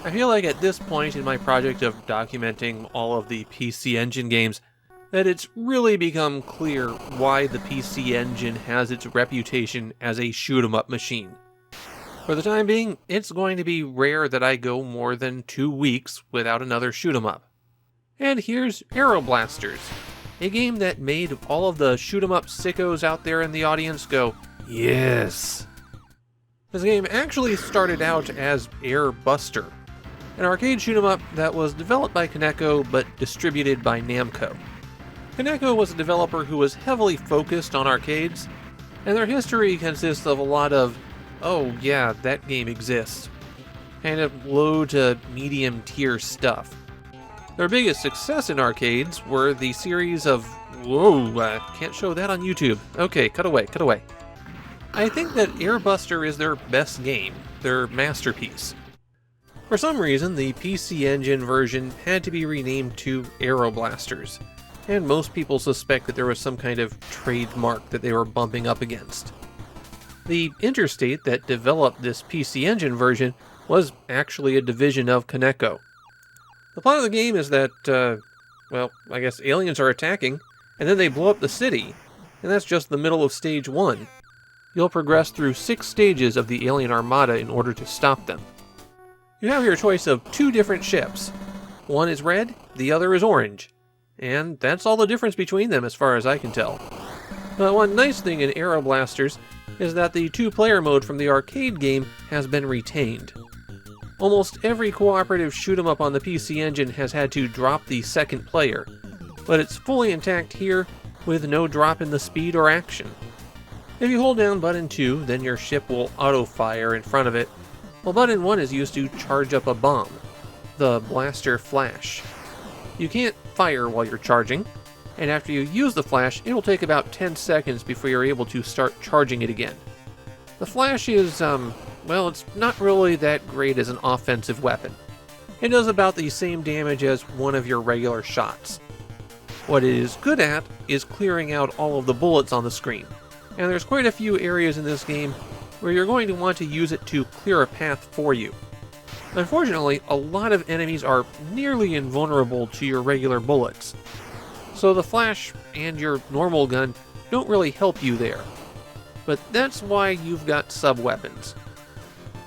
I feel like at this point in my project of documenting all of the PC Engine games, that it's really become clear why the PC Engine has its reputation as a shoot-'em-up machine. For the time being, it's going to be rare that I go more than 2 weeks without another shoot-'em-up. And here's Aero Blasters, a game that made all of the shoot-'em-up sickos out there in the audience go, yes! This game actually started out as Air Buster, an arcade shoot-'em-up that was developed by Kaneko but distributed by Namco. Kaneko was a developer who was heavily focused on arcades, and their history consists of a lot of, oh yeah, that game exists, kind of low to medium tier stuff. Their biggest success in arcades were the series of, can't show that on YouTube. Okay, cut away. I think that Airbuster is their best game, their masterpiece. For some reason, the PC Engine version had to be renamed to Aero Blasters, and most people suspect that there was some kind of trademark that they were bumping up against. The Interstate that developed this PC Engine version was actually a division of Kaneko. The plot of the game is that, I guess aliens are attacking, and then they blow up the city, and that's just the middle of stage 1. You'll progress through 6 stages of the alien armada in order to stop them. You have your choice of 2 different ships. One is red, the other is orange. And that's all the difference between them as far as I can tell. But one nice thing in Aero Blasters is that the 2-player mode from the arcade game has been retained. Almost every cooperative shoot-'em-up on the PC Engine has had to drop the second player, but it's fully intact here with no drop in the speed or action. If you hold down button 2, then your ship will auto-fire in front of it, while button 1 is used to charge up a bomb, the blaster flash. You can't fire while you're charging, and after you use the flash, it will take about 10 seconds before you're able to start charging it again. The flash is, it's not really that great as an offensive weapon. It does about the same damage as one of your regular shots. What it is good at is clearing out all of the bullets on the screen, and there's quite a few areas in this game where you're going to want to use it to clear a path for you. Unfortunately, a lot of enemies are nearly invulnerable to your regular bullets, so the flash and your normal gun don't really help you there. But that's why you've got sub-weapons.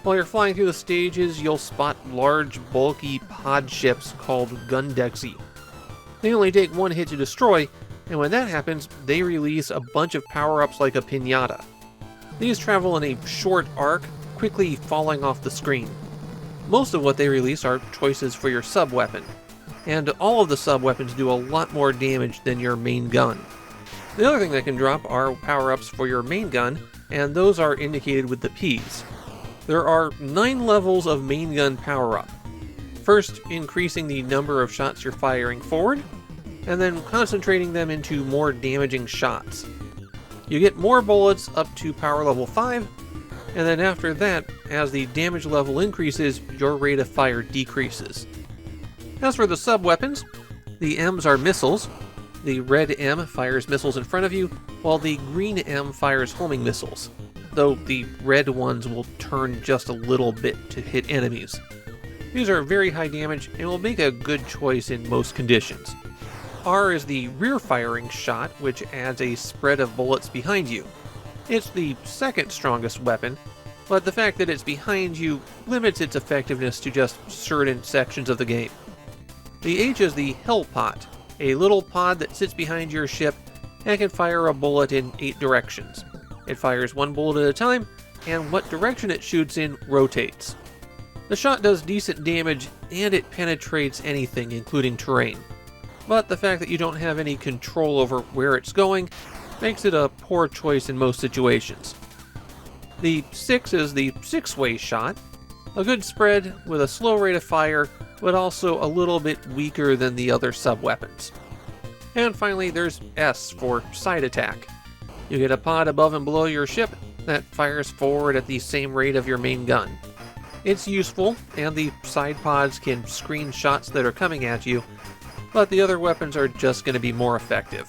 While you're flying through the stages, you'll spot large, bulky pod ships called Gundexy. They only take 1 hit to destroy, and when that happens, they release a bunch of power-ups like a piñata. These travel in a short arc, quickly falling off the screen. Most of what they release are choices for your sub-weapon, and all of the sub-weapons do a lot more damage than your main gun. The other thing that can drop are power-ups for your main gun, and those are indicated with the Ps. There are 9 levels of main gun power-up. First, increasing the number of shots you're firing forward, and then concentrating them into more damaging shots. You get more bullets up to power level 5, and then after that, as the damage level increases, your rate of fire decreases. As for the sub-weapons, the Ms are missiles. The red M fires missiles in front of you, while the green M fires homing missiles, though the red ones will turn just a little bit to hit enemies. These are very high damage and will make a good choice in most conditions. R is the rear-firing shot, which adds a spread of bullets behind you. It's the second strongest weapon, but the fact that it's behind you limits its effectiveness to just certain sections of the game. The H is the Hell Pot, a little pod that sits behind your ship and can fire a bullet in 8 directions. It fires 1 bullet at a time, and what direction it shoots in rotates. The shot does decent damage, and it penetrates anything, including terrain. But the fact that you don't have any control over where it's going makes it a poor choice in most situations. The 6 is the 6-way shot, a good spread with a slow rate of fire, but also a little bit weaker than the other sub-weapons. And finally, there's S for side attack. You get a pod above and below your ship that fires forward at the same rate of your main gun. It's useful, and the side pods can screen shots that are coming at you, but the other weapons are just going to be more effective.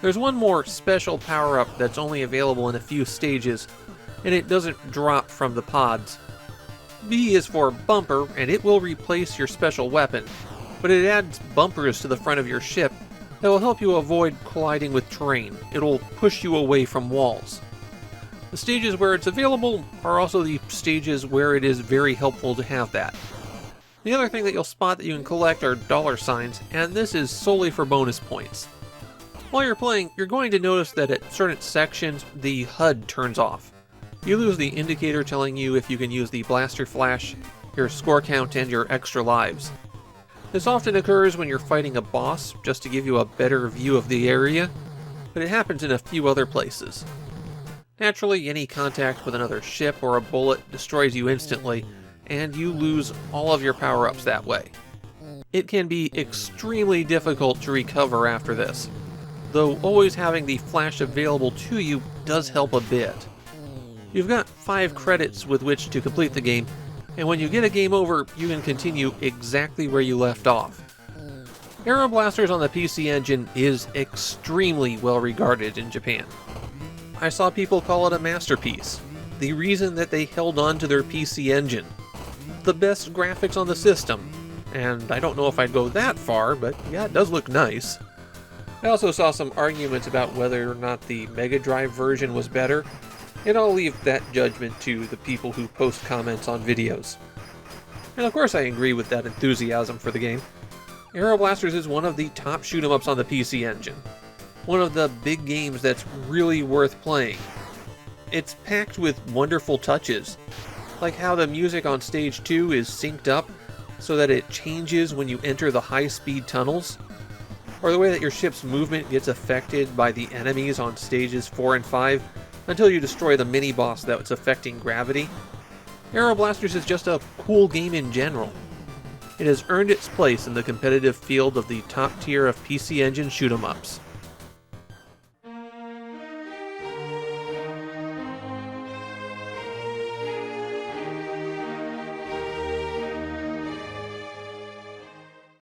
There's one more special power-up that's only available in a few stages, and it doesn't drop from the pods. B is for bumper, and it will replace your special weapon, but it adds bumpers to the front of your ship that will help you avoid colliding with terrain. It'll push you away from walls. The stages where it's available are also the stages where it is very helpful to have that. The other thing that you'll spot that you can collect are $signs, and this is solely for bonus points. While you're playing, you're going to notice that at certain sections, the HUD turns off. You lose the indicator telling you if you can use the blaster flash, your score count, and your extra lives. This often occurs when you're fighting a boss, just to give you a better view of the area, but it happens in a few other places. Naturally, any contact with another ship or a bullet destroys you instantly, and you lose all of your power-ups that way. It can be extremely difficult to recover after this, though always having the flash available to you does help a bit. You've got 5 credits with which to complete the game, and when you get a game over, you can continue exactly where you left off. Aero Blasters on the PC Engine is extremely well regarded in Japan. I saw people call it a masterpiece, the reason that they held on to their PC Engine. The best graphics on the system, and I don't know if I'd go that far, but yeah, it does look nice. I also saw some arguments about whether or not the Mega Drive version was better, and I'll leave that judgment to the people who post comments on videos. And of course I agree with that enthusiasm for the game. Aero Blasters is one of the top shoot-'em-ups on the PC Engine. One of the big games that's really worth playing. It's packed with wonderful touches, like how the music on Stage 2 is synced up so that it changes when you enter the high-speed tunnels, or the way that your ship's movement gets affected by the enemies on Stages 4 and 5 until you destroy the mini-boss that's affecting gravity. Aero Blasters is just a cool game in general. It has earned its place in the competitive field of the top tier of PC Engine shoot-'em-ups.